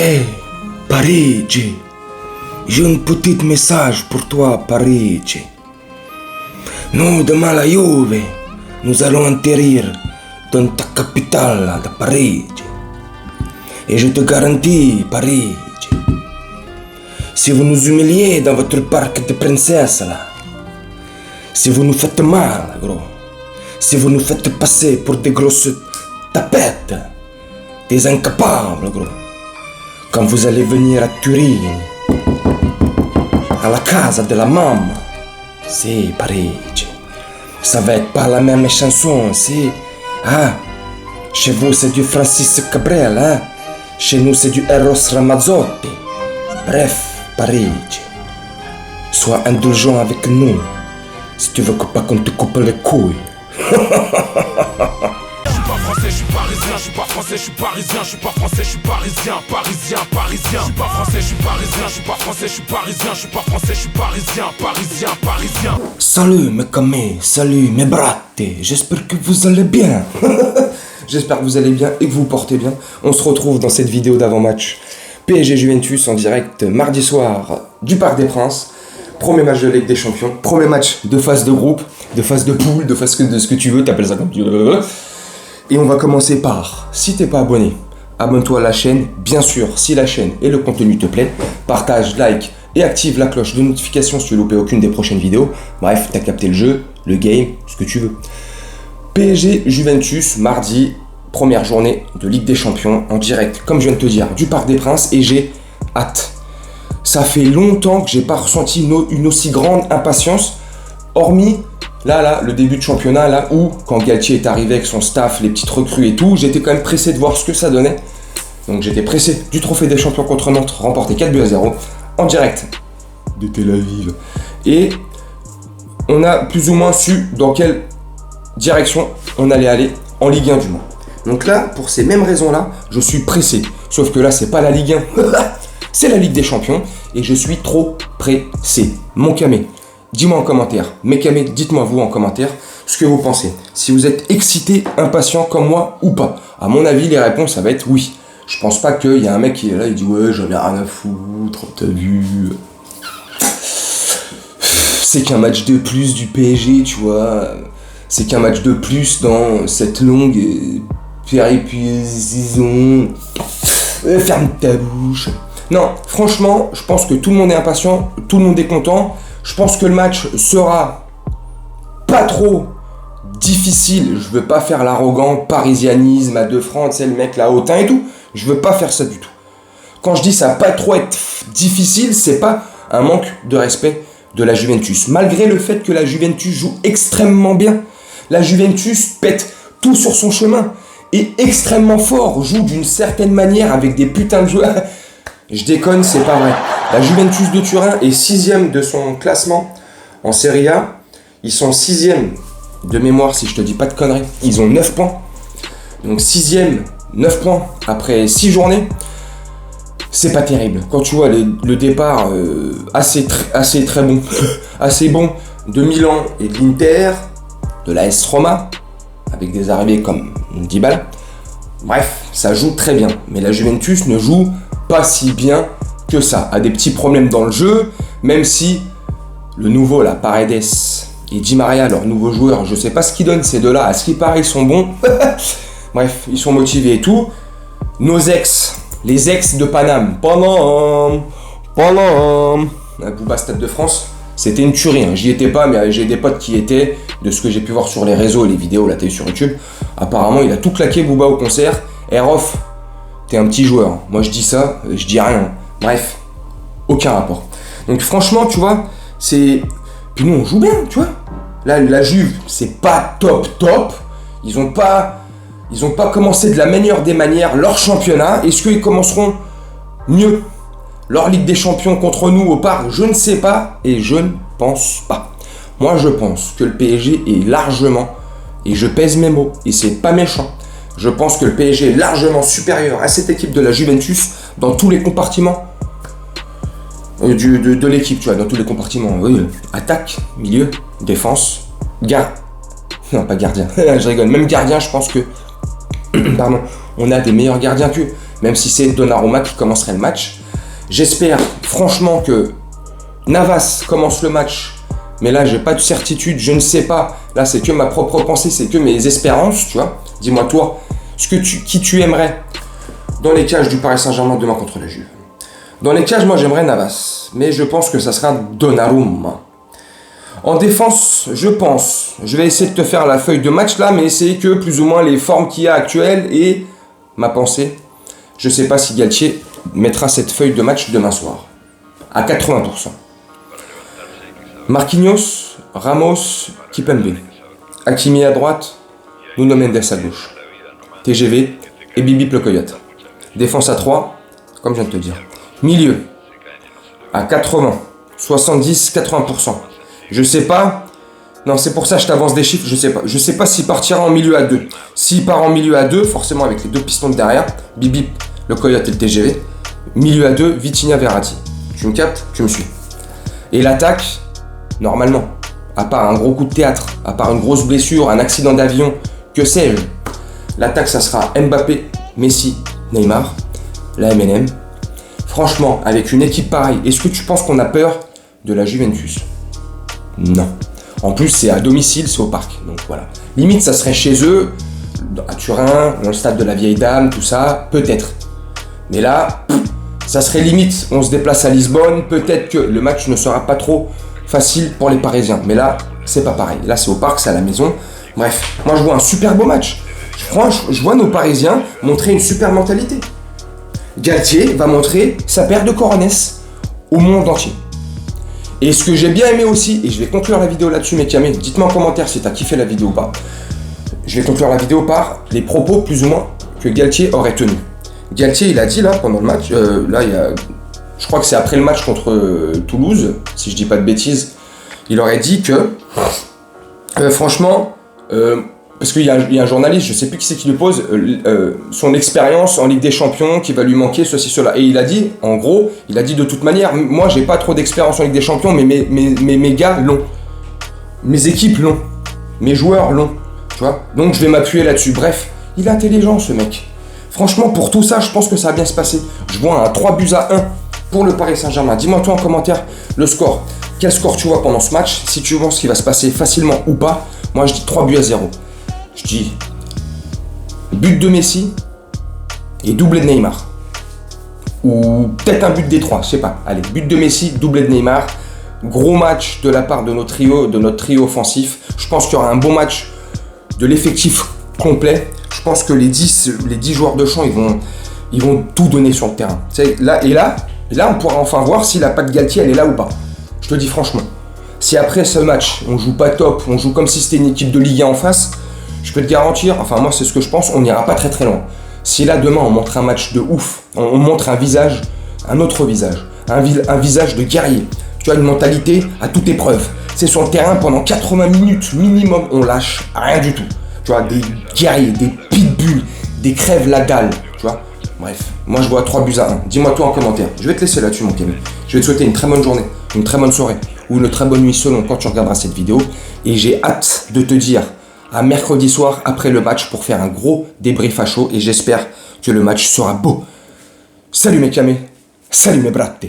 Hey, Parigi, j'ai un petit message pour toi, Parigi. Nous, demain la Juve, nous allons atterrir dans ta capitale de Parigi. Et je te garantis, Parigi, si vous nous humiliez dans votre parc de princesses là, si vous nous faites mal, gros, si vous nous faites passer pour des grosses tapettes, des incapables, gros, quand vous allez venir à Turin, à la casa de la maman, si, Parigi, ça va être pas la même chanson, si, hein? Chez vous c'est du Francis Cabrel, hein? Chez nous c'est du Eros Ramazzotti. Bref, Parigi, sois indulgent avec nous, si tu veux pas qu'on te coupe les couilles. Je suis parisien, je suis pas français, je suis parisien, je suis pas français, je suis parisien, parisien, parisien. Je suis pas français, je suis parisien, je suis pas français, je suis parisien, je suis pas français, je suis parisien, parisien, parisien. Salut mes camis, salut mes bratti, j'espère que vous allez bien. J'espère que vous allez bien et que vous portez bien. On se retrouve dans cette vidéo d'avant-match PSG Juventus en direct mardi soir du Parc des Princes. Premier match de Ligue des Champions, premier match de phase de groupe, de phase de poule, de phase de ce que tu veux, t'appelles ça comme tu veux. Et on va commencer par, si t'es pas abonné, abonne-toi à la chaîne. Bien sûr, si la chaîne et le contenu te plaît, partage, like et active la cloche de notification si tu veux louper aucune des prochaines vidéos. Bref, t'as capté le jeu, le game, ce que tu veux. PSG Juventus, mardi, première journée de Ligue des Champions, en direct, comme je viens de te dire, du Parc des Princes, et j'ai hâte. Ça fait longtemps que j'ai pas ressenti une aussi grande impatience, hormis là, le début de championnat, là, où, quand Galtier est arrivé avec son staff, les petites recrues et tout, j'étais quand même pressé de voir ce que ça donnait. Donc j'étais pressé du trophée des champions contre Nantes, remporté 4-0, en direct de Tel Aviv. Et on a plus ou moins su dans quelle direction on allait aller en Ligue 1 du moins. Donc là, pour ces mêmes raisons-là, je suis pressé. Sauf que là, c'est pas la Ligue 1, c'est la Ligue des Champions, et je suis trop pressé. Mon camé, dis-moi en commentaire. Mes camés, dites-moi vous en commentaire ce que vous pensez. Si vous êtes excité, impatient comme moi ou pas. À mon avis, les réponses, ça va être oui. Je pense pas qu'il y a un mec qui est là, il dit ouais, j'en ai rien à foutre, t'as vu. C'est qu'un match de plus du PSG, tu vois. C'est qu'un match de plus dans cette longue péripétition. Ferme ta bouche. Non, franchement, je pense que tout le monde est impatient, tout le monde est content. Je pense que le match sera pas trop difficile. Je veux pas faire l'arrogant parisianisme à 2 francs, tu sais, le mec là hautain et tout. Je veux pas faire ça du tout. Quand je dis ça va pas trop être difficile, c'est pas un manque de respect de la Juventus. Malgré le fait que la Juventus joue extrêmement bien, la Juventus pète tout sur son chemin, est extrêmement fort, joue d'une certaine manière avec des putains de joueurs. Je déconne, c'est pas vrai. La Juventus de Turin est 6ème de son classement en Serie A. Ils sont 6ème de mémoire, si je te dis pas de conneries. Ils ont 9 points. Donc 6ème, 9 points après 6 journées. C'est pas terrible. Quand tu vois le départ assez très bon, assez bon de Milan et de l'Inter, de la l'AS Roma, avec des arrivées comme Dybala. Bref, ça joue très bien. Mais la Juventus ne joue pas si bien que ça. A des petits problèmes dans le jeu, même si le nouveau, là, Paredes et Di Maria, leurs nouveaux joueurs, je sais pas ce qu'ils donnent ces deux-là. À ce qui paraît, ils sont bons. Bref, ils sont motivés et tout. Nos ex, les ex de Paname. Paname. À Bouba, Stade de France. C'était une tuerie, hein. J'y étais pas, mais j'ai des potes qui y étaient, de ce que j'ai pu voir sur les réseaux et les vidéos, là, t'as vu sur YouTube. Apparemment, il a tout claqué, Bouba, au concert. Rof, t'es un petit joueur. Moi, je dis ça, je dis rien. Bref, aucun rapport. Donc, franchement, tu vois, c'est... Puis nous, on joue bien, tu vois. Là, la Juve, c'est pas top. Ils ont pas commencé de la meilleure des manières leur championnat. Est-ce qu'ils commenceront mieux leur Ligue des Champions contre nous au Parc? Je ne sais pas et je ne pense pas. Moi, je pense que le PSG est largement, et je pèse mes mots, et c'est pas méchant, je pense que le PSG est largement supérieur à cette équipe de la Juventus dans tous les compartiments de l'équipe, tu vois, dans tous les compartiments. Oui, attaque, milieu, défense, non, pas gardien, je rigole, même gardien, je pense que, pardon, on a des meilleurs gardiens qu'eux. même si c'est Donnarumma qui commencerait le match. J'espère franchement que Navas commence le match, mais là j'ai pas de certitude, je ne sais pas. Là c'est que ma propre pensée, c'est que mes espérances, tu vois. Dis-moi toi, qui tu aimerais dans les cages du Paris Saint-Germain demain contre la Juve. Dans les cages, moi j'aimerais Navas, mais je pense que ça sera Donnarumma. En défense, je vais essayer de te faire la feuille de match là, mais essayer que plus ou moins les formes qu'il y a actuelles et ma pensée. Je sais pas si Galtier mettra cette feuille de match demain soir, à 80%. Marquinhos, Ramos, Kimpembe. Hakimi à droite, Nuno Mendes à gauche. TGV et Bibi le Coyote. Défense à 3, comme je viens de te dire. Milieu, à 80, 70, 80%. Je sais pas. Non, c'est pour ça que je t'avance des chiffres, je sais pas. Je sais pas s'il partira en milieu à 2. S'il part en milieu à 2, forcément avec les deux pistons de derrière, Bibi, le Coyote et le TGV. Milieu à 2, Vitinha, Verratti. Tu me captes? Tu me suis. Et l'attaque, normalement, à part un gros coup de théâtre, à part une grosse blessure, un accident d'avion, que sais-je, l'attaque, ça sera Mbappé, Messi, Neymar, la MNM. Franchement, avec une équipe pareille, est-ce que tu penses qu'on a peur de la Juventus? Non. En plus, c'est à domicile, c'est au parc. Donc voilà. Limite, ça serait chez eux, à Turin, dans le stade de la Vieille Dame, tout ça, peut-être. Mais là, ça serait limite. On se déplace à Lisbonne, peut-être que le match ne sera pas trop facile pour les Parisiens. Mais là, c'est pas pareil. Là, c'est au parc, c'est à la maison. Bref, moi, je vois un super beau match. Franchement, je vois nos Parisiens montrer une super mentalité. Galtier va montrer sa paire de coronets au monde entier. Et ce que j'ai bien aimé aussi, et je vais conclure la vidéo là-dessus, mes camés, dites-moi en commentaire si t'as kiffé la vidéo ou pas. Je vais conclure la vidéo par les propos plus ou moins que Galtier aurait tenus. Galtier, il a dit là pendant le match, je crois que c'est après le match contre Toulouse, si je dis pas de bêtises, il aurait dit que, franchement, parce qu'il y a un journaliste, je sais plus qui c'est qui lui pose, son expérience en Ligue des Champions qui va lui manquer, ceci, cela. Et il a dit, en gros, il a dit de toute manière, moi j'ai pas trop d'expérience en Ligue des Champions, mais mes gars l'ont. Mes équipes l'ont. Mes joueurs l'ont. Tu vois? Donc je vais m'appuyer là-dessus. Bref, il est intelligent ce mec. Franchement, pour tout ça, je pense que ça va bien se passer. Je vois un 3-1 pour le Paris Saint-Germain. Dis-moi toi en commentaire le score. Quel score tu vois pendant ce match? Si tu penses qu'il va se passer facilement ou pas. Moi je dis 3-0. Je dis but de Messi et doublé de Neymar. Ou peut-être un but des trois, je sais pas. Allez, but de Messi, doublé de Neymar. Gros match de la part de notre trio offensif. Je pense qu'il y aura un bon match de l'effectif complet. Je pense que les 10 joueurs de champ, ils vont tout donner sur le terrain. Là, on pourra enfin voir si la patte Galtier, elle est là ou pas. Je te dis franchement. Si après ce match, on joue pas top, on joue comme si c'était une équipe de Ligue 1 en face, je peux te garantir, enfin moi c'est ce que je pense, on n'ira pas très très loin. Si là demain on montre un match de ouf, on montre un visage, un autre visage, un visage de guerrier, tu as une mentalité à toute épreuve. C'est sur le terrain pendant 80 minutes minimum, on lâche rien du tout. Tu vois, des guerriers, des pitbulls, des crèves la dalle, tu vois. Bref, moi je vois 3-1. Dis-moi toi en commentaire. Je vais te laisser là-dessus mon Camille. Je vais te souhaiter une très bonne journée, une très bonne soirée ou une très bonne nuit selon quand tu regarderas cette vidéo. Et j'ai hâte de te dire à mercredi soir après le match pour faire un gros débrief à chaud et j'espère que le match sera beau. Salut mes camés, salut mes bratte.